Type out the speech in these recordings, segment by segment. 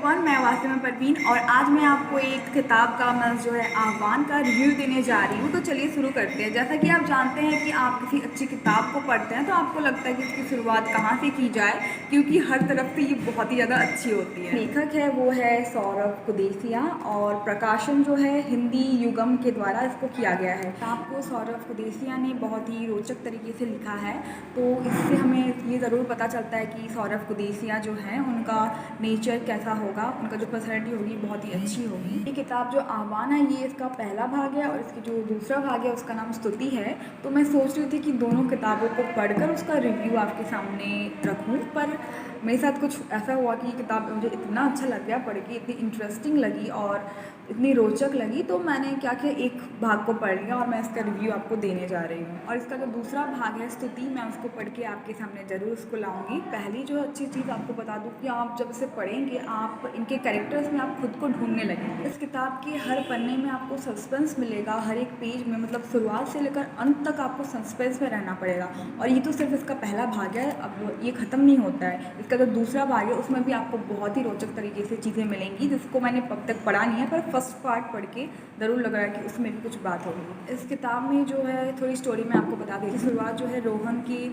Everyone, मैं वासिमा परवीन और आज मैं आपको एक किताब का जो है आह्वान का रिव्यू देने जा रही हूँ। तो चलिए शुरू करते हैं। जैसा कि आप जानते हैं कि आप किसी अच्छी किताब को पढ़ते हैं तो आपको लगता है कि इसकी शुरुआत कहाँ से की जाए, क्योंकि हर तरफ से ये बहुत ही ज़्यादा अच्छी होती है। लेखक है वो है सौरभ कुदेसिया और प्रकाशन जो है हिंदी युगम के द्वारा इसको किया गया है। आपको सौरभ कुदेसिया ने बहुत ही रोचक तरीके से लिखा है, तो इससे हमें ये ज़रूर पता चलता है कि सौरभ कुदेसिया जो है उनका नेचर कैसा होगा, उनका जो पर्सनैलिटी होगी बहुत ही अच्छी होगी। ये किताब जो आह्वान है ये इसका पहला भाग है और इसकी जो दूसरा भाग है उसका नाम स्तुति है। तो मैं सोच रही थी कि दोनों किताबों को पढ़कर उसका रिव्यू आपके सामने रखूं, पर मेरे साथ कुछ ऐसा हुआ कि ये किताब मुझे इतना अच्छा लग गया, पढ़ के इतनी इंटरेस्टिंग लगी और इतनी रोचक लगी, तो मैंने क्या किया, एक भाग को पढ़ लिया और मैं इसका रिव्यू आपको देने जा रही हूँ। और इसका जो दूसरा भाग है स्तुति, मैं उसको पढ़ के आपके सामने ज़रूर उसको लाऊंगी। पहली जो अच्छी चीज़ आपको बता दूँ कि आप जब इसे पढ़ेंगे आप इनके कैरेक्टर्स में आप खुद को ढूंढने लगेंगे। इस किताब के हर पन्ने में आपको सस्पेंस मिलेगा, हर एक पेज में, मतलब शुरुआत से लेकर अंत तक आपको सस्पेंस में रहना पड़ेगा। और ये तो सिर्फ इसका पहला भाग है, अब ये ख़त्म नहीं होता है। इसका जो दूसरा भाग है उसमें भी आपको बहुत ही रोचक तरीके से चीज़ें मिलेंगी, जिसको मैंने अब तक पढ़ा नहीं है, पर फर्स्ट पार्ट पढ़ के ज़रूर लग रहा है कि उसमें भी कुछ बात होगी। इस किताब में जो है थोड़ी स्टोरी मैं आपको बता देती हूँ। शुरुआत जो है रोहन की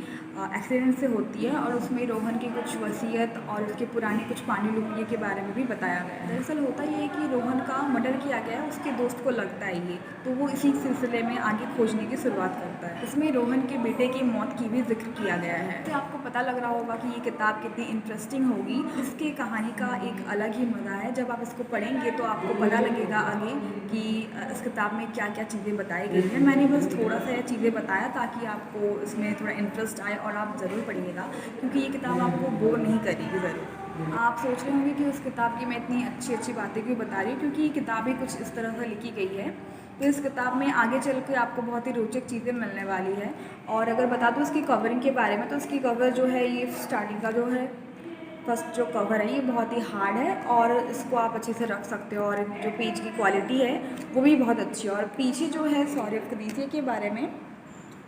एक्सीडेंट से होती है और उसमें रोहन की कुछ वसीयत और उसके पुराने कुछ पांडुलिपियों के बारे में भी बताया गया है। दरअसल होता ये है कि रोहन का मर्डर किया गया है, उसके दोस्त को लगता है ये, तो वो इसी सिलसिले में आगे खोजने की शुरुआत करता है। इसमें रोहन के बेटे की मौत की भी जिक्र किया गया है। तो आपको पता लग रहा होगा कि ये किताब कितनी इंटरेस्टिंग होगी। इसके कहानी का एक अलग ही मज़ा है। जब आप इसको पढ़ेंगे तो आपको पता लगेगा आगे कि इस किताब में क्या क्या चीज़ें बताई गई हैं। मैंने बस थोड़ा सा चीज़ें बताया ताकि आपको इसमें थोड़ा इंटरेस्ट आए और आप ज़रूर पढ़िएगा, क्योंकि ये किताब आपको बोर नहीं करेगी ज़रूर। आप सोच रहे होंगे कि उस किताब की मैं इतनी अच्छी अच्छी बातें क्यों बता रही हूँ, क्योंकि ये किताब ही कुछ इस तरह से लिखी गई है। तो इस किताब में आगे चल के आपको बहुत ही रोचक चीज़ें मिलने वाली है। और अगर बता दूँ इसकी कवरिंग के बारे में, तो इसकी कवर जो है ये स्टार्टिंग का जो है फर्स्ट जो कवर है ये बहुत ही हार्ड है और इसको आप अच्छे से रख सकते हो, और जो पेज की क्वालिटी है वो भी बहुत अच्छी है। और पीछे जो है सौरभ कुदेसिया के बारे में,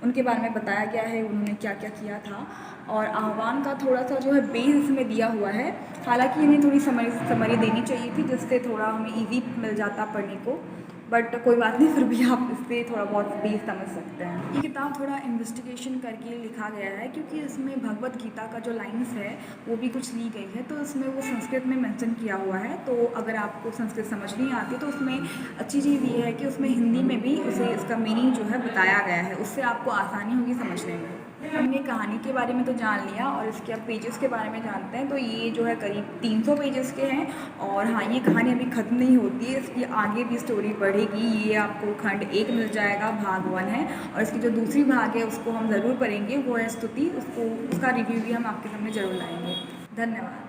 उनके बारे में बताया गया है, उन्होंने क्या क्या किया था, और आह्वान का थोड़ा सा जो है बेस इसमें दिया हुआ है। हालांकि इन्हें थोड़ी समरी देनी चाहिए थी, जिससे थोड़ा हमें ईजी मिल जाता पढ़ने को, बट कोई बात नहीं, फिर भी आप इससे थोड़ा बहुत बेस समझ सकते हैं। ये किताब थोड़ा इन्वेस्टिगेशन करके लिखा गया है, क्योंकि इसमें भगवत गीता का जो लाइन्स है वो भी कुछ ली गई है, तो इसमें वो संस्कृत में मेंशन किया हुआ है। तो अगर आपको संस्कृत समझ नहीं आती तो उसमें अच्छी चीज़ ये है कि उसमें हिंदी में भी उसे इसका मीनिंग जो है बताया गया है, उससे आपको आसानी होगी समझने में। हमने कहानी के बारे में तो जान लिया और इसके अब पेजेस के बारे में जानते हैं। तो ये जो है करीब 300 पेजेस के हैं, और हाँ, ये कहानी अभी ख़त्म नहीं होती है, इसकी आगे भी स्टोरी बढ़ेगी। ये आपको खंड 1 मिल जाएगा, भाग 1 है, और इसकी जो दूसरी भाग है उसको हम ज़रूर पढ़ेंगे, वो है स्तुति। उसका रिव्यू भी हम आपके सामने ज़रूर लाएंगे। धन्यवाद।